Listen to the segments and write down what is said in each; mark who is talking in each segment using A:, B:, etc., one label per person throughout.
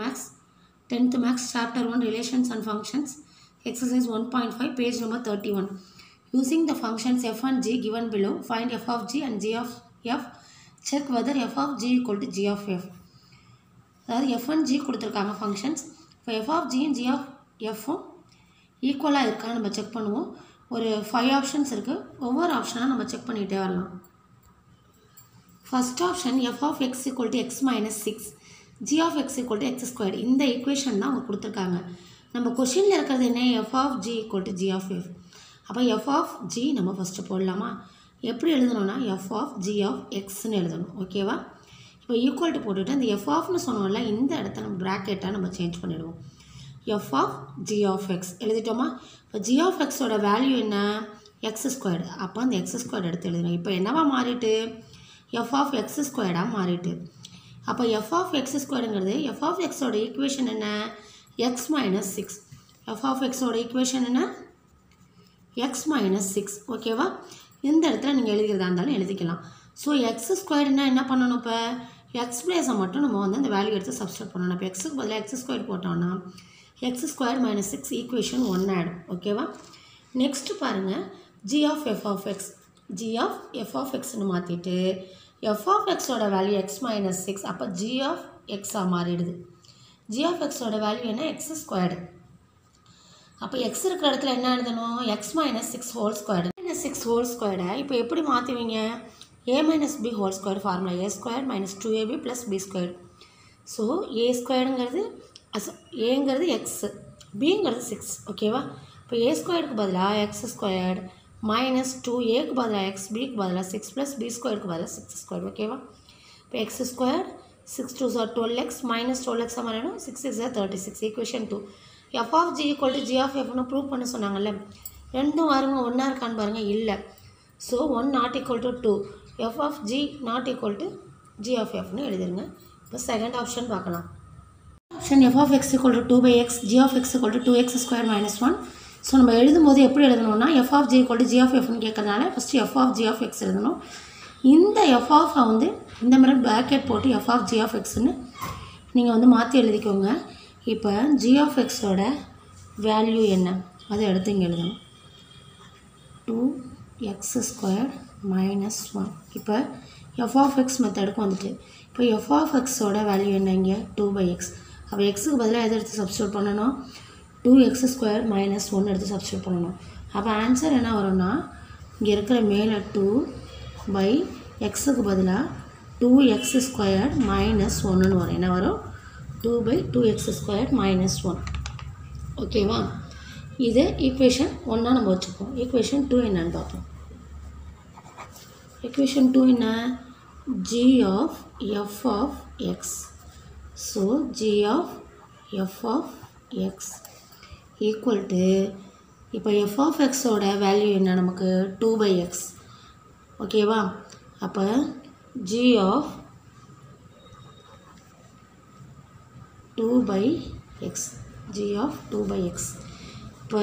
A: Max 10th Max Chapter 1 Relations and Functions Exercise 1.5 page number 31. Using the functions f and g given below, find f of g and g of f. Check whether f of g equal to g of f. அதாவது f and g கொடுத்துருக்காங்க functions. இப்போ f of g and g of f ஈக்குவலாக இருக்கான்னு நம்ம check பண்ணுவோம். ஒரு 5 options இருக்குது. ஒவ்வொரு ஆப்ஷனாக நம்ம செக் பண்ணிகிட்டே வரலாம். First option f of x equal to x minus 6, g of x equal to x squared. இந்த ஈக்குவேஷன் தான் அவங்க கொடுத்துருக்காங்க. நம்ம கொஷினில் இருக்கிறது என்ன? f of g equal to g of f. அப்போ f of g நம்ம ஃபஸ்ட்டு போடலாமா? எப்படி எழுதணும்னா f of g of xன்னு எழுதணும். ஓகேவா? இப்போ ஈக்குவல் டு போட்டுவிட்டு அந்த f ofனு சொன்னோம்ல, இந்த இடத்த நம்ம ப்ராக்கெட்டாக நம்ம சேஞ்ச் பண்ணிடுவோம். f of g of x எழுதிட்டோமா? இப்போ g of xோட வேல்யூ என்ன? x squared. அப்போ அந்த x ஸ்கொயர்டு எடுத்து எழுதணும். இப்போ என்னவா மாறிட்டு? f of x ஸ்கொயர்டாக மாறிட்டு. அப்போ f of x ஸ்கொயர்டுங்கிறது f of xோட ஈக்குவேஷன் என்ன? x minus 6. f of xோட ஈக்குவேஷன் என்ன? x minus 6. ஓகேவா? இந்த இடத்துல நீங்கள் எழுதிக்கிறதா இருந்தாலும் எழுதிக்கலாம். ஸோ எக்ஸ் ஸ்கொயர்டுனா என்ன பண்ணணும்? இப்போ எக்ஸ் பிளேஸை மட்டும் நம்ம வந்து அந்த வேல்யூ எடுத்து சப்ஸ்டியூட் பண்ணணும். இப்போ எக்ஸுக்கு பதிலாக எக்ஸ் ஸ்கொயர் போட்டோம்னா எக்ஸ் ஸ்கொயர் மைனஸ் 6 ஈக்குவேஷன் 1 ஆகிடும். ஓகேவா? நெக்ஸ்ட்டு பாருங்கள், g of f of x. G of f of எக்ஸ்னு மாற்றிட்டு எஃப் ஆஃப் எக்ஸோட வேல்யூ எக்ஸ் மைனஸ் 6. அப்போ ஜி ஆஃப் எக்ஸாக மாறிடுது. ஜி ஆஃப் எக்ஸோட வேல்யூ என்ன? X squared. அப்போ எக்ஸ் இருக்கிற இடத்துல என்ன எழுதணும்? X minus 6 whole squared. Minus 6 whole ஸ்கொயர்டை இப்போ எப்படி மாற்றுவீங்க? a minus b whole square formula, a squared minus 2ab plus b squared. So a ஸ்கொயர்டுங்கிறது ஏங்கிறது எக்ஸ், பிங்கிறது 6. ஓகேவா? இப்போ a ஸ்கொயருக்கு பதிலாக எக்ஸ் ஸ்கொயர்டு மைனஸ் 2aக்கு பதிலாக எக்ஸ், பிக்கு பதிலாக 6 ப்ளஸ் b ஸ்கொயருக்கு பதிலாக 6 ஸ்கொயர். ஓகேவா? இப்போ X squared 6 2 are 12x minus 12x மாறிடும். 6 6 are 36. Equation 2. f of g equal to g of fனு ப்ரூவ் பண்ண சொன்னாங்கல்ல, ரெண்டும் வாருங்க ஒன்றா இருக்கான்னு பாருங்கள். இல்லை. So 1 not equal to 2. f of g not equal to g of fனு எழுதிருங்க. இப்போ செகண்ட் ஆப்ஷன் பார்க்கலாம். Option f of x equal to 2 by x, g of x equal to 2x square minus 1. So நம்ம எழுதும்போது எப்படி எழுதணும்னா f of g equal to g of fனு கேட்கறதுனால first f of g of x எழுதணும். இந்த f of வந்து இந்த மாதிரி ப்ராக்கெட் போட்டு f of g of xன்னு நீங்கள் வந்து மாற்றி எழுதிக்கோங்க. இப்போ g of xோட வேல்யூ என்ன அதை எடுத்து இங்கே எழுதணும். 2x square minus 1. இப்போ f of x மெத்தடுக்கு வந்துட்டு இப்போ f of xோட வேல்யூ என்ன? இங்கே 2 by x. அப்போ எக்ஸுக்கு பதிலாக எதை எடுத்து சப்ஸ்டியூட் பண்ணணும்? 2x square minus 1 எடுத்து சப்ஸ்டியூட் பண்ணணும். அப்போ ஆன்சர் என்ன வரும்னா, இங்கே இருக்கிற மேலே 2 by எக்ஸுக்கு பதிலாக 2x square minus 1ன்னு வரும். என்ன வரும்? 2 by 2x square minus 1. ஓகேவா? இது ஈக்குவேஷன் 1 நம்ம வச்சுப்போம். ஈக்குவேஷன் 2 என்னன்னு பார்ப்போம். equation 2 என்ன? g of f of x. so g of f of x equal to இப்போ f of x ஓட வேல்யூ என்ன நமக்கு? 2 by x. ஓகேவா? அப்போ g of 2 by x, g of 2 by x. இப்போ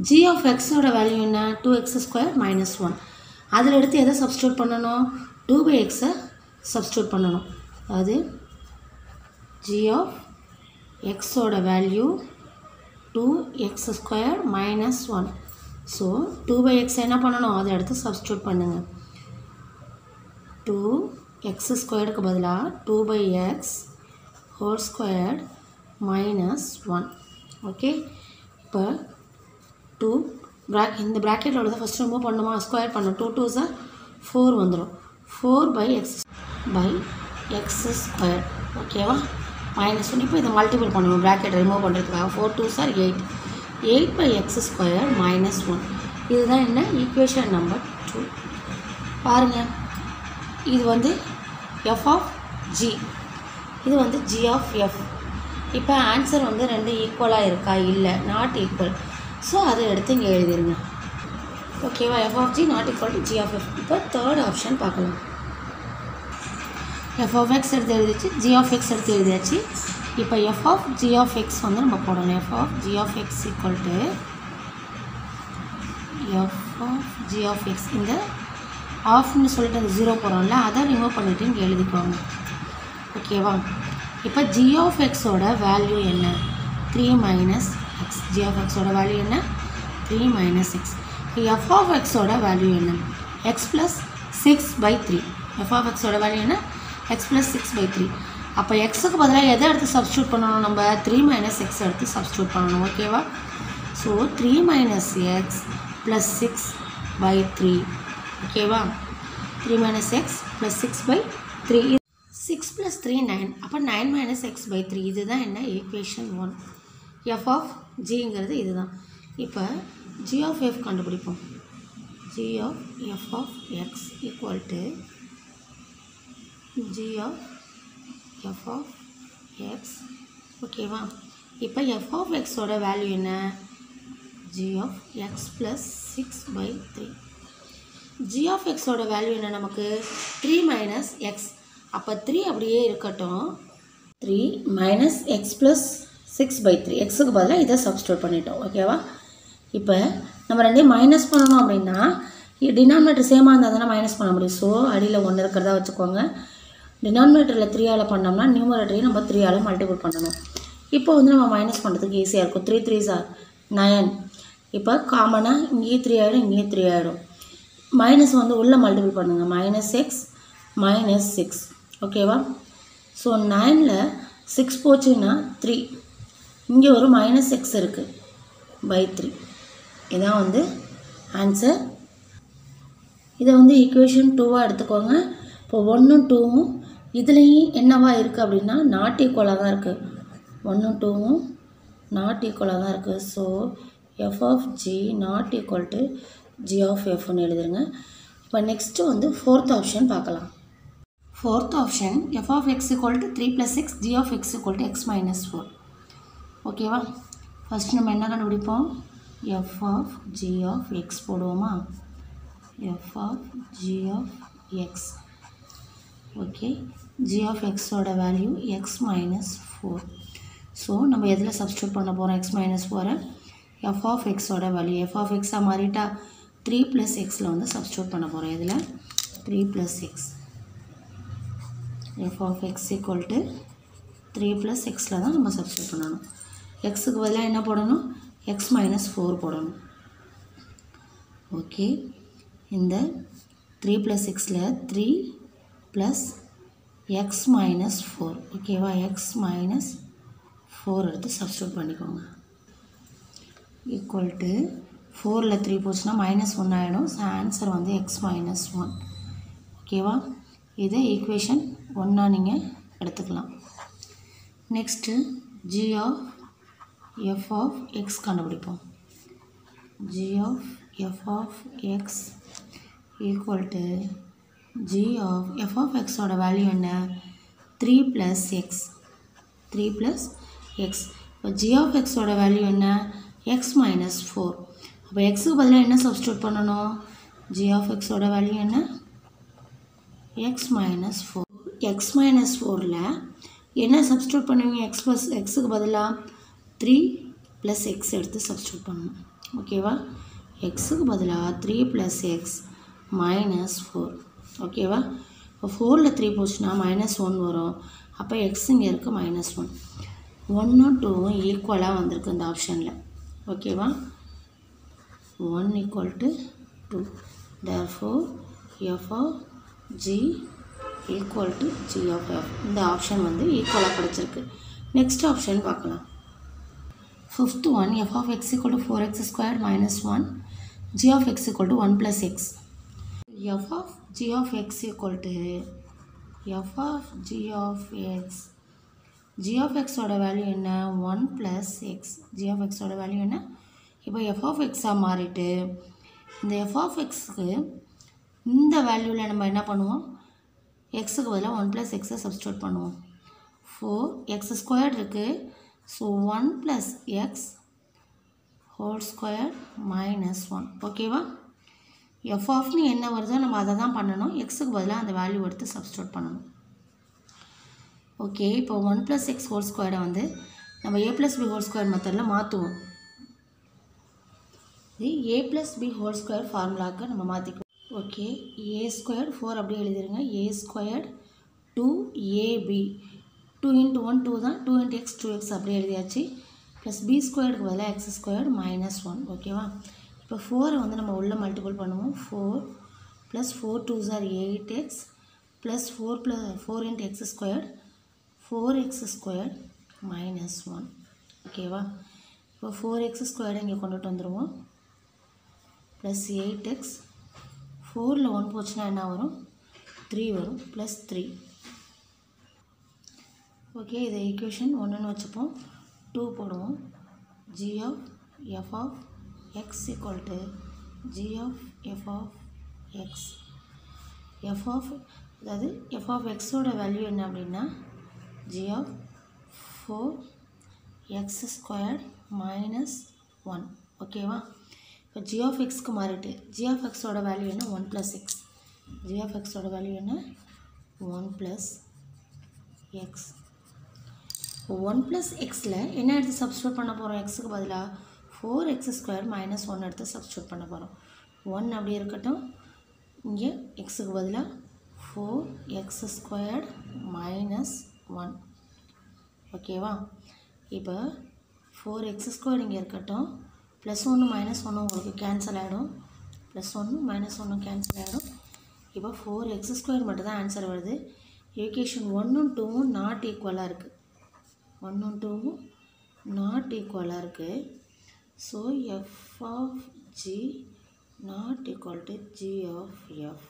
A: g of x ஓட value என்ன? 2x square minus 1. அதில் எடுத்து எதை சப்ஸ்டியூட் பண்ணணும்? 2 by xஐ சப்ஸ்டியூட் பண்ணணும். அதாவது g of xோட value 2x square minus 1. So 2 by x என்ன பண்ணணும்? அதை எடுத்து சப்ஸ்டியூட் பண்ணுங்கள். 2x ஸ்கொயருக்கு பதிலாக 2 by x whole squared minus 1. Okay? இப்போ 2 இந்த ப்ராக்கெட்டில் உள்ளதை ஃபஸ்ட்டு ரிமூவ் பண்ணுமா? ஸ்கொயர் பண்ணணும். 2 2s are 4 வந்துடும். 4 by x ஸ்கொயர். ஓகேவா? மைனஸ் 1. இப்போ இதை மல்டிபிள் பண்ணுவோம் ப்ராக்கெட் ரிமூவ் பண்ணுறதுக்காக. 4 2s are 8. 8 by x square minus 1. இதுதான் என்ன? Equation number 2. பாருங்கள், இது வந்து f of g, இது வந்து g of f. இப்போ ஆன்சர் வந்து ரெண்டு ஈக்குவலாக இருக்கா? இல்லை, நாட் ஈக்குவல். ஸோ அதை எடுத்து இங்கே எழுதிருங்க. ஓகேவா? f of g not equal to g of f. இப்போ தேர்ட் ஆப்ஷன் பார்க்கலாம். f of x எடுத்து எழுதிச்சு, g of x எடுத்து எழுதியாச்சு. இப்போ f of g of x வந்து நம்ம போடணும். f of g of x equal to f of g of x. இந்த ஆஃப்னு சொல்லிட்டு அந்த 0 போகிறோம்ல, அதை ரிமூவ் பண்ணிவிட்டு இங்கே எழுதிக்குவாங்க. ஓகேவா? இப்போ g of x ஓட வேல்யூ என்ன 3 minus X g of x ஓட வேல்யூ என்ன 3 minus X f of x ஓட வேல்யூ என்ன x plus 6/3 f of x ஓட வேல்யூ என்ன x ப்ளஸ் 6/3 அப்போ எக்ஸுக்கு பதிலாக எதை எடுத்து சப்ஸ்டியூட் பண்ணணும் நம்ம 3 மைனஸ் எக்ஸ் எடுத்து சப்ஸ்டியூட் பண்ணணும் ஓகேவா ஸோ 3 மைனஸ் எக்ஸ் ப்ளஸ் 6/3 ஓகேவா 3 மைனஸ் எக்ஸ் ப்ளஸ் 6/3 6 + 3 9 அப்போ 9 மைனஸ் x/3 இதுதான் என்ன ஈக்குவேஷன் 1 f of gங்கிறது இதுதான் இப்போ g of f கண்டுபிடிப்போம் g of f of x equal to g of f of x ஓகேவா இப்போ f of x ஓட வேல்யூ என்ன g of x plus 6/3 g of x ஓட வேல்யூ என்ன நமக்கு 3 மைனஸ் x அப்போ 3 அப்படியே இருக்கட்டும் 3 மைனஸ் எக்ஸ் ப்ளஸ் 6/3 எக்ஸுக்கு பதிலாக இதை சப்ஸ்டியூட் பண்ணிட்டோம் ஓகேவா இப்போ நம்ம ரெண்டையும் மைனஸ் பண்ணணும் அப்படின்னா டினாமினேட்டர் சேமாக இருந்தால் தானே மைனஸ் பண்ண முடியும் ஸோ அடியில் 1 இருக்கிறதா வச்சுக்கோங்க டினாமினேட்டரில் 3ஆல் பண்ணோம்னா நியூமரேட்டரையும் நம்ம 3ஆல் மல்டிபிள் பண்ணணும் இப்போ வந்து நம்ம மைனஸ் பண்ணுறதுக்கு ஈஸியாக இருக்கும் 3 3s are 9 இப்போ காமனாக இங்கேயும் 3 ஆகிடும் இங்கேயும் 3 ஆகிடும் மைனஸ் வந்து உள்ளே மல்டிபிள் பண்ணுங்கள் மைனஸ் எக்ஸ் மைனஸ் 6 ஓகேவா ஸோ 9ல் 6 போச்சுன்னா 3 இங்கே ஒரு மைனஸ் எக்ஸ் இருக்குது பை 3 இதான் வந்து ஆன்சர் இதை வந்து ஈக்குவேஷன் 2வாக எடுத்துக்கோங்க இப்போ 1ம் 2ம் இதுலேயும் என்னவா இருக்குது அப்படின்னா நாட் ஈக்குவலாக தான் இருக்குது 1ம் 2ம் நாட் ஈக்குவலாக தான் இருக்குது so f of g not equal to g of எஃப்னு எழுதுருங்க இப்போ நெக்ஸ்ட்டு வந்து 4th ஆப்ஷன் பார்க்கலாம் 4th option f of x equal to 3 plus x g of x equal to x minus 4 ஓகேவா ஃபஸ்ட் நம்ம என்ன கண்டுபிடிப்போம் f of g of x போடுவோமா f of g of x okay g of x ஓட value x minus 4 so நம்ம எதில் substitute பண்ண போகிறோம் x minus 4 f of x ஓட value f of x மாறிட்டா 3 plus xல வந்து சப்ஸ்டியூட் பண்ண போகிறோம் இதில் 3 plus x f of x equal to 3 plus xல தான் நம்ம சப்ஸ்டியூட் பண்ணணும் xக்கு பதிலாக என்ன போடணும் x minus 4 போடணும் ஓகே இந்த 3 plus xல 3 plus x minus 4 ஓகேவா x minus 4 எடுத்து சப்ஸ்டியூட் பண்ணிக்கோங்க ஈக்குவல் டு 4ல் 3 போச்சுன்னா மைனஸ் 1 ஆகிடும் ஸோ ஆன்சர் வந்து x minus 1 ஓகேவா இதை ஈக்குவேஷன் 1ஆ நீங்கள் எடுத்துக்கலாம் next g of f of x கண்டுபிடிப்போம் g of f of x equal to g of f of x ஓட வேல்யூ என்ன 3 plus x 3 plus x இப்போ g of x ஓட வேல்யூ என்ன x minus 4 அப்போ xக்கு பதிலாக என்ன சப்ஸ்டியூட் பண்ணணும் g of x ஓட வேல்யூ என்ன x minus 4 x minus 4ல என்ன சப்ஸ்டியூட் பண்ணுவீங்க எக்ஸுக்கு பதிலாக 3 plus x எடுத்து சப்ஸ்டியூட் பண்ணணும் ஓகேவா எக்ஸுக்கு பதிலாக 3 plus x minus 4 ஓகேவா இப்போ 4ல் 3 போச்சுன்னா மைனஸ் 1 வரும் அப்போ எக்ஸ் இங்கே இருக்குது மைனஸ் 1 1ம் 2ம் ஈக்குவலாக வந்திருக்கு இந்த ஆப்ஷனில் ஓகேவா 1 equal to 2 therefore f of g equal to g of f இந்த ஆப்ஷன் வந்து ஈக்குவலாக கிடச்சிருக்கு நெக்ஸ்ட் ஆப்ஷன் பார்க்கலாம் 5th one f of x equal to 4x squared minus 1 g of x equal to 1 plus x f of g of x equal to f of g of x g of x ஓட value என்ன 1 plus x g of x ஓட value என்ன இப்போ f of x மாறிட்டு இந்த f of xக்கு இந்த வேல்யூவில் நம்ம என்ன பண்ணுவோம் எக்ஸுக்கு பதிலாக 1 plus x சப்ஸ்டியூட் பண்ணுவோம் 4 x ஸ்கொயர் இருக்குது so 1 plus x whole square minus 1 ஓகேவா எஃப் ஆஃப்னு என்ன வருதோ நம்ம அதை தான் பண்ணணும் எக்ஸுக்கு பதிலாக அந்த வேல்யூ எடுத்து சப்ஸ்டியூட் பண்ணணும் ஓகே இப்போ 1 plus x ஹோல் ஸ்கொயரை வந்து நம்ம a plus b whole square மெத்தடில் மாற்றுவோம் இது a plus b whole square ஃபார்முலாவுக்கு நம்ம மாற்றிக்குவோம் ஓகே a ஸ்கொயர் 4 அப்படியே எழுதிருங்க a ஸ்கொயர் 2ab 2 into 1 2 தான், 2 into x 2x அப்படியே எழுதியாச்சு. ப்ளஸ் பி ஸ்கொயர்டுக்கு பதிலாக எக்ஸ் ஸ்கொயர்டு மைனஸ் 1. ஓகேவா? இப்போ 4 வந்து நம்ம உள்ளே மல்டிபிள் பண்ணுவோம். 4 plus 4 2s are 8x plus 4 into x squared 4x squared minus 1. ஓகேவா? இப்போ 4x ஸ்கொயர்டு இங்கே கொண்டுட்டு வந்துடுவோம். ப்ளஸ் 8x 4ல் 1 போச்சுன்னா என்ன வரும்? 3 வரும். ப்ளஸ் 3. ஓகே, இதை ஈக்குவேஷன் 1ன்னு வச்சுப்போம். 2 போடுவோம். g of f of x equal to g of f of x. f of அதாவது f of xோட வேல்யூ என்ன அப்படின்னா g of 4x squared minus 1. ஓகேவா? இப்போ g of xக்கு மாறிட்டு g of xோட வேல்யூ என்ன? 1 plus x. g of xோட வேல்யூ என்ன? 1 plus x. 1 plus xல என்ன எடுத்து சப்ஸ்டியூட் பண்ண போகிறோம்? எக்ஸுக்கு பதிலாக 4x squared minus 1 எடுத்து சப்ஸ்டியூட் பண்ண போகிறோம். 1 அப்படி இருக்கட்டும். இங்கே எக்ஸுக்கு பதிலாக 4x squared minus 1. ஓகேவா? இப்போ 4x squared இங்கே இருக்கட்டும். ப்ளஸ் 1 மைனஸ் 1 உங்களுக்கு கேன்சல் ஆகிடும். ப்ளஸ் 1 மைனஸ் 1 கேன்சல் ஆகிடும். இப்போ 4x squared மட்டும் தான் ஆன்சர் வருது. ஈக்குவேஷன் 1ம் 2ம் நாட் ஈக்குவலாக இருக்குது. 1ம் 2ம் நாட் ஈக்குவலாக இருக்குது. So f of g not equal to g of f.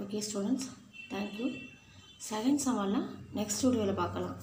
A: Okay students, thank you. Second சம்மெல்லாம் நெக்ஸ்ட் வீடியோவில் பார்க்கலாம்.